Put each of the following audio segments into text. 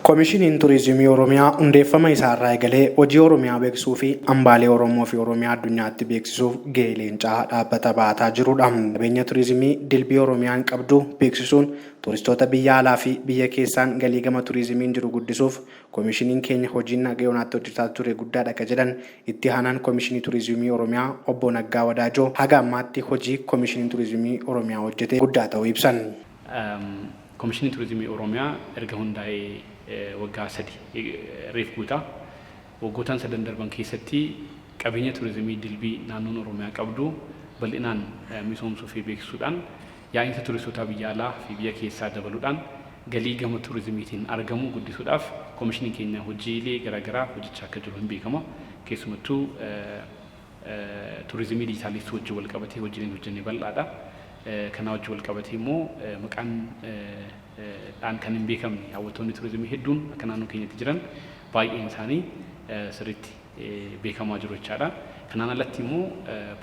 Koomishiniin Turizimii Oromiyaa hundeeffama isaa irraa eegalee hojii Oromiyaa beeksisuu fi hambaalee Oromoo fi Oromiyaa addunyaatti beeksisuuf gahee leencaa dhaabbata baataa jirudha. Qabeenya turizimii dilbii Oromiyaan qabdu beeksisuun turistoota biyya alaa fi biyya keessaan galii gama turizimiin jiru guddisuuf koomishiniin keenya hojiin nagayonaatti hojjetaa ture guddaadha akka jedhan itti aanaan Koomishinii Turizimii Oromiyaa obbo Naggaa Wadaajoo haga ammaatti hojii Koomishiniin Turizimii Oromiyaa hojjete guddaa ta'uu ibsan. Koomishinii Turizimii Oromiyaa erga hundaa'ee waggaa sadi reef guutaa waggootaan sadan darban keessatti qabeenya turizimii dilbii naannoon Oromiyaa qabdu bal'inaan misoomsuu fi beeksisuudhaan yaa'insa turistootaa biyya alaa fi biyya keessaa dabaluudhaan galii gama turizimiitiin argamu guddisuudhaaf koomishiniin keenya hojiilee garaagaraa hojjechaa akka jiru hin beekama. Keessumattuu turizimii diijitaalistii wajjin wal qabatee hojiileen hojjennee bal'aadha. Kana wajjin wal qabatee immoo maqaan dhaan kan hin beekamne hawwattoonni turizimii hedduun akka naannoo keenyatti jiran baay'een isaanii sirriitti beekamaa jiru jechaadha. Kanaan alatti immoo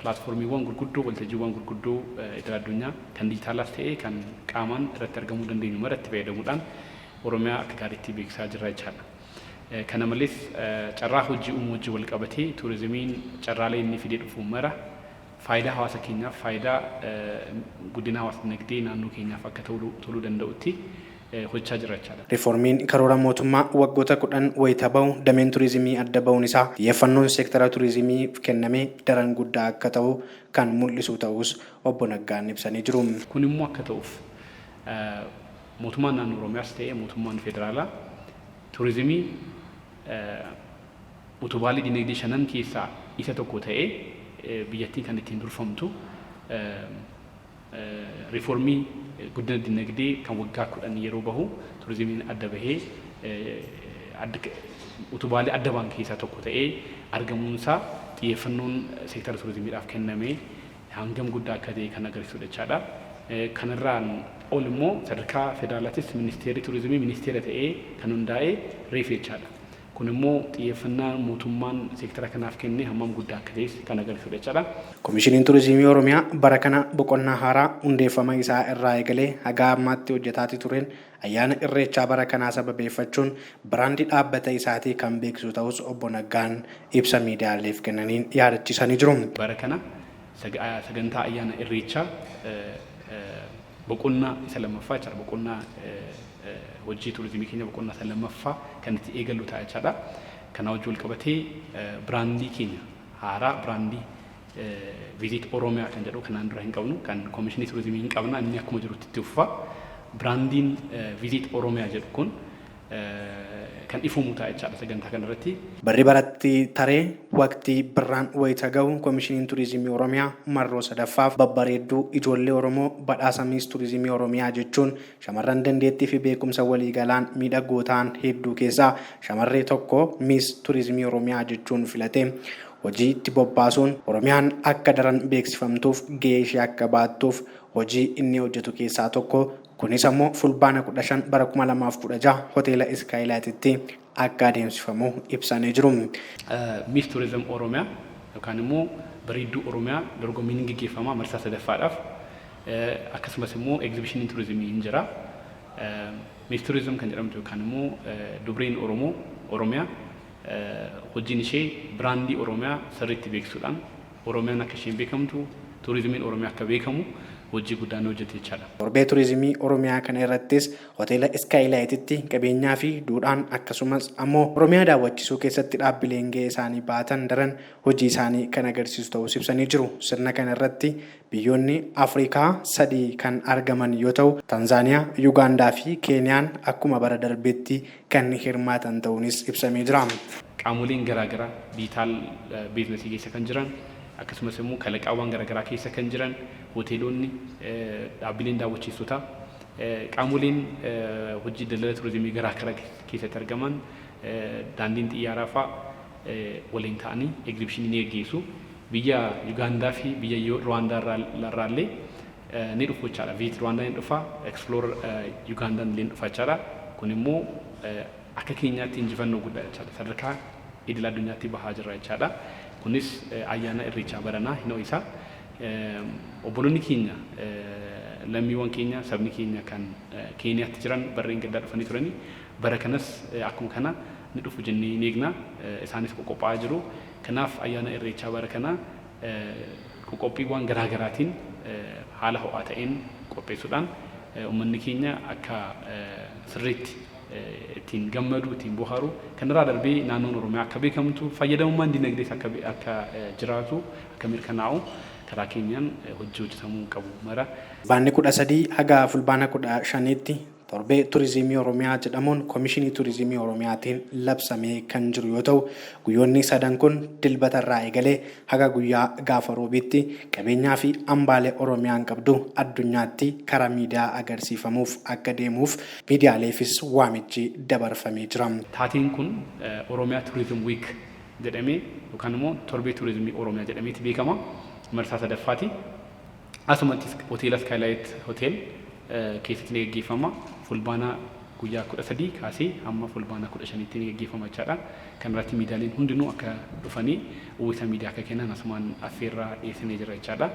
pilaatfoormiiwwan gurguddoo waltajjiiwwan gurguddoo idil addunyaa kan diijitaalaas ta'ee kan qaamaan irratti argamuu dandeenyu maratti fayyadamuudhaan Oromiyaa akka gaariitti beeksisaa jirra jechaadha. Kana malees carraa hojii uumuu wajjin wal qabatee turizimiin carraalee inni fidee dhufu mara faayidaa hawaasa keenyaaf faayidaa guddina hawaasa dinagdee naannoo keenyaaf akka toluu danda'utti hojjechaa jira jechaadha. Riiformiin karoora mootummaa waggoota 10 wayita bahu dameen turizimii adda bahuun isaa xiyyeeffannoon seektara turizimii kennamee daran guddaa akka ta'u kan mul'isu ta'us obbo Naggaan ibsanii jiru. Kun immoo akka ta'uuf mootummaan naannoo Oromiyaas ta'ee mootummaan federaalaa turizimii utubaalee dinagdee shanan keessaa isa tokko ta'ee biyyattiin kan ittiin durfamtu riiformii guddina dinagdee kan waggaa 10 yeroo bahu turizimiin adda bahee utubaalee adda ba'an keessaa tokko ta'ee argamuunsaa xiyyeeffannoon seektara turizimiidhaaf kennamee hangam guddaa akka ta'e kan agarsiisudha jechaadha. Kanarraan ol immoo sadarkaa federaalaatis ministeerri turizimii ministeera ta'ee kan hundaa'e reef jechaadha. Kun immoo xiyyeeffannaa mootummaan seektara kanaaf kenne hammam guddaa akka ta'es kan agarsiisudha jechaadha. Koomishiniin Turizimii Oromiyaa bara kana boqonnaa haaraa hundeeffama isaa irraa eegalee haga ammaatti hojjetaatii tureen ayyaana Irreechaa bara kanaa sababeeffachuun biraandii dhaabbata isaatii kan beeksisu ta'us obbo Naggaan ibsa miidiyaaleef kennaniin yaadachiisanii jiru. Bara kana sagantaa ayyaana Irreechaa boqonnaa isa lammaffaa jechaadha. Boqonnaa hojii turizimii keenya boqonnaa isa lammaffaa kan itti eegallu ta'a jechaadha. Kana wajjin wal qabatee biraandii keenya haaraa biraandii viizit Oromiyaa kan jedhu kanaan dura hin qabnu kan koomishinii turizimii hin qabna inni akkuma jirutti itti fufa. Biraandiin viizit Oromiyaa jedhu kun kan ifamu ta'a jechaadha sagantaa kanarratti. Barri baratti taree waqtii birraan wayita gahu koomishiniin turizimii Oromiyaa marroo sadaffaaf babbareedduu ijoollee Oromoo badhaasa miis turizimii Oromiyaa jechuun shamarran dandeettii fi beekumsa waliigalaan miidhagoo ta'an hedduu keessaa shamarree tokko miis turizimii Oromiyaa jechuun filate. Hojii itti bobbaasuun Oromiyaan akka daran beeksifamtuuf gahee ishee akka baattuuf hojii inni hojjetu keessaa tokko. Kunis ammoo fulbaana 15 bara 2016 hoteela Iskaayilaatitti akka adeemsifamu ibsanii jiru. Miis Turizim Oromiyaa yookaan immoo bareedduu Oromiyaa dorgommiin gaggeeffama marsaa sadaffaadhaaf akkasumas immoo egzibishiniin turizimii hin jira. Miis Turizim kan jedhamtu yookaan immoo dubreen Oromiyaa hojiin ishee biraandii Oromiyaa sirriitti beeksisuudhaan Oromiyaan akka isheen beekamtu turizimiin Oromiyaa akka beekamu hojii guddaan hojjete jechaadha. Torbee turizimii Oromiyaa kana irrattis hoteela Iskaayilaayititti qabeenyaa fi duudhaan akkasumas ammoo Oromiyaa daawwachiisuu keessatti dhaabbileen gahee isaanii baatan daran hojii isaanii kan agarsiisu ta'uu ibsanii jiru. Sirna kana irratti biyyoonni Afrikaa 3 kan argaman yoo ta'u Tanzaaniyaa, Yuugaandaa fi Keeniyaan akkuma bara darbeetti kan hirmaatan ta'uunis ibsamee jira. Qaamoleen garaagaraa diijitaal biizinasii keessa kan jiran akkasumas immoo kalaqaawwan garaagaraa keessa kan jiran hoteelonni dhaabbileen daawwachiistotaa qaamoleen hojii daldala turizimii garaagaraa keessatti argaman daandiin xiyyaaraa fa'aa waliin ta'anii egzibishinii ni gaggeessu. Biyya Yuugaandaa fi biyya Ruwaandaa irraallee ni dhufu jechaadha. Viizit Ruwaandaa ni dhufa, Explorer Yuugaandaan illee ni dhufa jechaadha. Kun immoo akka keenyaatti injifannoo guddaa jechaadha. Sadarkaa idil addunyaatti bahaa jirra jechaadha. Kunis ayyaana Irreechaa baranaa hin ho'isaa. Obboloonni keenya lammiiwwan keenya sabni keenya kan Keeniyaatti jiran barreen gaddaa dhufanii turanii bara kanas akkuma kana ni dhufu jennee ni eegna isaanis qophaa'aa jiru kanaaf ayyaana irreechaa bara kana qophiiwwan garaa garaatiin haala ho'aa ta'een qopheessuudhaan uummanni keenya akka sirriitti ittiin gammadu ittiin bohaaru kanarraa darbee naannoon Oromiyaa akka beekamtu fayyadamummaan dinagdees akka jiraatu akka mirkanaa'u karaa keenyaan hojii hojjetamuu qabu mara. Fulbaanni 13 haga fulbaana 15tti torbee turizimii Oromiyaa jedhamuun Komishinii Turizimii Oromiyaatiin labsamee kan jiru yoo ta'u guyyoonni sadan kun dilbatarraa eegalee haga guyyaa gaafa roobiitti qabeenyaa fi hambaalee Oromiyaan qabdu addunyaatti karaa miidiyaa agarsiifamuuf akka deemuuf miidiyaaleefis waamichi dabarfamee jira. Taateen kun Oromiyaa Tourism Week jedhamee yookaan immoo torbee turizimii Oromiyaa jedhameeti beekama. Marsaa sadaffaati. Asumattis hoteela Skylight Hotel keessatti ni gaggeeffama. Fulbaana guyyaa 13 kaasee hamma fulbaana 15tti ni gaggeeffama jechaadha. Kan irratti miidiyaaleen hundinuu akka dhufanii uwwisa miidiyaa akka kennan asumaan affeerraa dhiyeessinee jira jechaadha.